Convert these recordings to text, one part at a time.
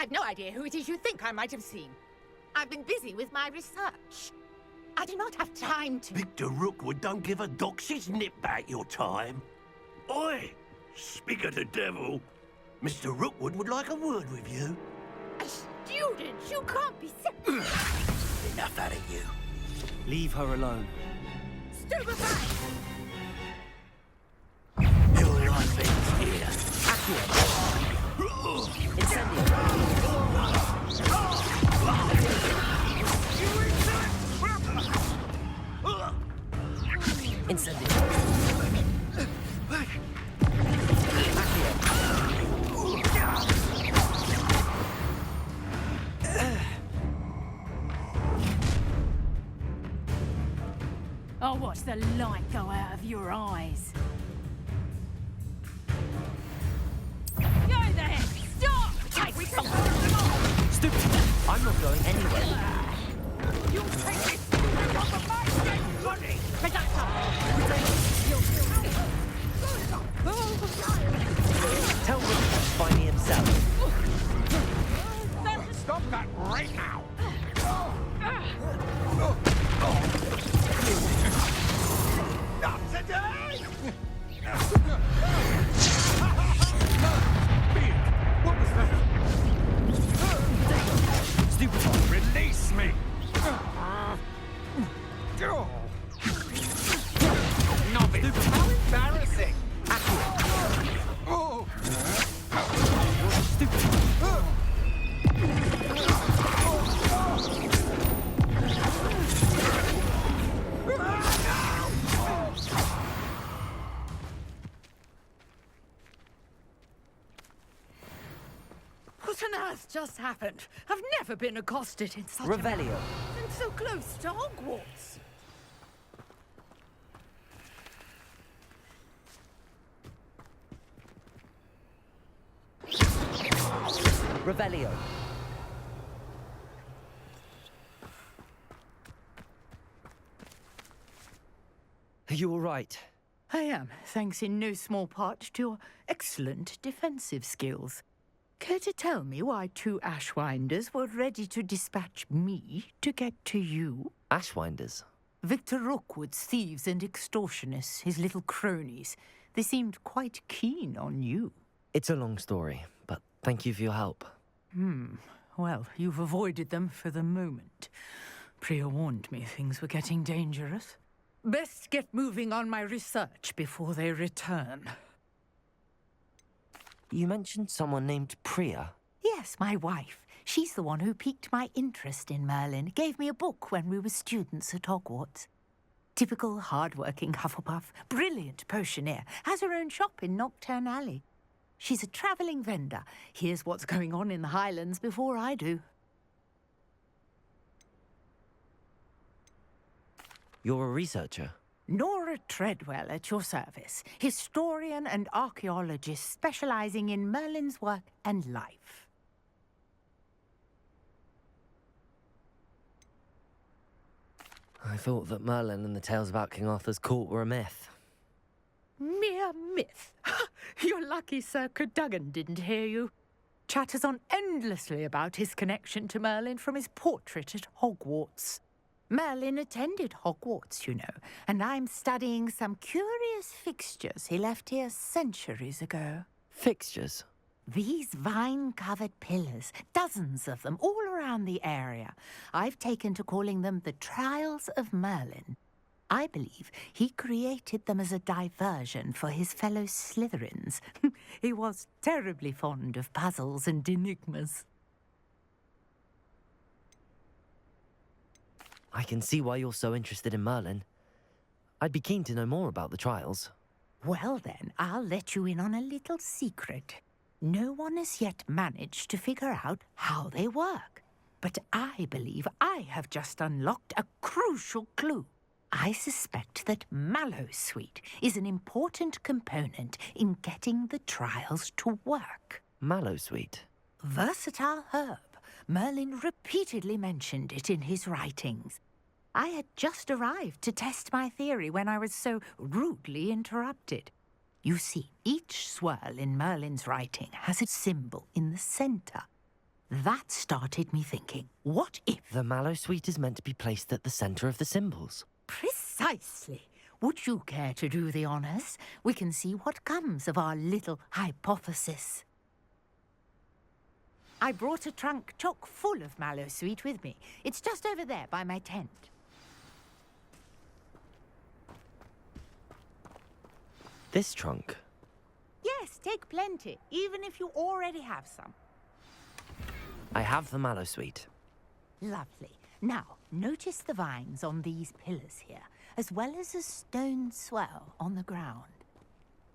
I've no idea who it is you think I might have seen. I've been busy with my research. I do not have time to... Victor Rookwood don't give a doxy's nip back your time. Oi! Speak of the devil. Mr. Rookwood would like a word with you. A student? You can't be serious. Enough out of you. Leave her alone. Stupefy! Your life ends here. Incendio. Incendio. I'll watch the light go out of your eyes. Go there! Stop! We can't them all! Stupid! I'm not going anywhere. You take this! You're not the mice getting money! Predactor! Tell Rookwood to find me himself. Stop that right now! Not today! What was that? Stupid! Release me! Novice! How embarrassing! Oh! Stupid! What on earth just happened? I've never been accosted in such Revelio. and so close to Hogwarts. Revelio. Are you all right? I am, thanks in no small part to your excellent defensive skills. Care to tell me why two Ashwinders were ready to dispatch me to get to you? Ashwinders? Victor Rookwood's thieves and extortionists, his little cronies. They seemed quite keen on you. It's a long story, but thank you for your help. Well, you've avoided them for the moment. Priya warned me things were getting dangerous. Best get moving on my research before they return. You mentioned someone named Priya. Yes, my wife. She's the one who piqued my interest in Merlin. Gave me a book when we were students at Hogwarts. Typical hard-working Hufflepuff. Brilliant potioneer. Has her own shop in Knockturn Alley. She's a travelling vendor. Hears what's going on in the Highlands before I do. You're a researcher? Nora Treadwell at your service. Historian and archaeologist specialising in Merlin's work and life. I thought that Merlin and the tales about King Arthur's court were a myth. Mere myth. You're lucky Sir Cadogan didn't hear you. Chatters on endlessly about his connection to Merlin from his portrait at Hogwarts. Merlin attended Hogwarts, you know, and I'm studying some curious fixtures he left here centuries ago. Fixtures? These vine-covered pillars, dozens of them, all around the area. I've taken to calling them the Trials of Merlin. I believe he created them as a diversion for his fellow Slytherins. He was terribly fond of puzzles and enigmas. I can see why you're so interested in Merlin. I'd be keen to know more about the trials. Well then, I'll let you in on a little secret. No one has yet managed to figure out how they work. But I believe I have just unlocked a crucial clue. I suspect that Mallowsweet is an important component in getting the trials to work. Mallowsweet? Versatile herb. Merlin repeatedly mentioned it in his writings. I had just arrived to test my theory when I was so rudely interrupted. You see, each swirl in Merlin's writing has a symbol in the center. That started me thinking, what if? The mallow sweet is meant to be placed at the center of the symbols. Precisely. Would you care to do the honors? We can see what comes of our little hypothesis. I brought a trunk chock full of mallow sweet with me. It's just over there by my tent. This trunk? Yes, take plenty, even if you already have some. I have the mallow sweet. Lovely. Now, notice the vines on these pillars here, as well as a stone swell on the ground.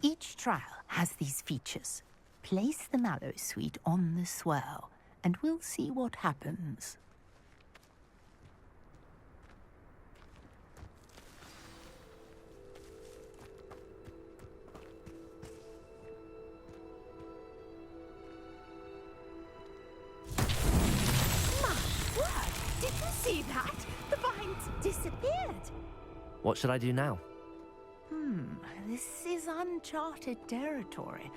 Each trial has these features. Place the mallow sweet on the swell, and we'll see what happens. See that? The vines disappeared. What should I do now? This is uncharted territory.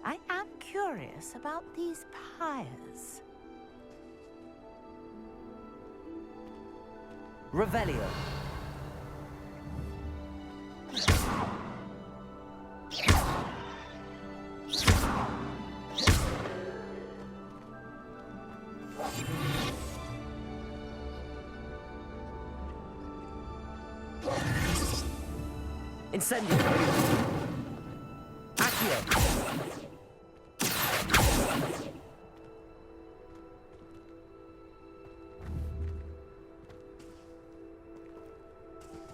I am curious about these pyres. Revelio. Incendio. Accio.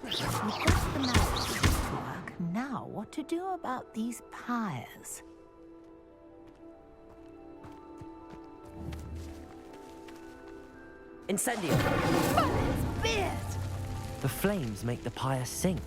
We've got the mallow sweet to work. Now, what to do about these pyres? Incendio. Merlin's beard! The flames make the pyre sink.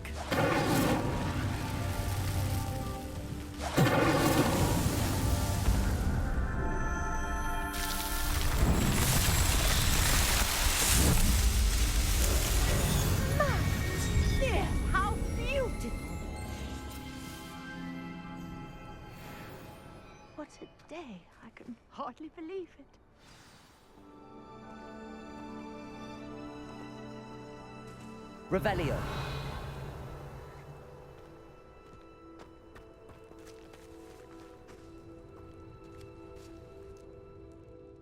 How beautiful! What a day. I can hardly believe it. Revelio.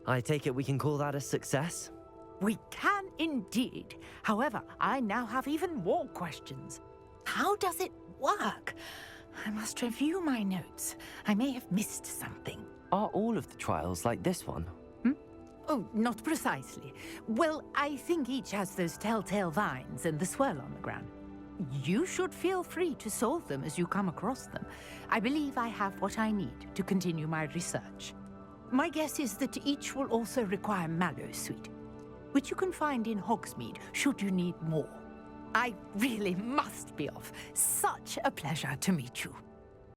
I take it we can call that a success? We can indeed. However, I now have even more questions. How does it work? I must review my notes. I may have missed something. Are all of the trials like this one? Oh, not precisely. Well, I think each has those telltale vines and the swirl on the ground. You should feel free to solve them as you come across them. I believe I have what I need to continue my research. My guess is that each will also require mallow sweet, which you can find in Hogsmeade should you need more. I really must be off. Such a pleasure to meet you.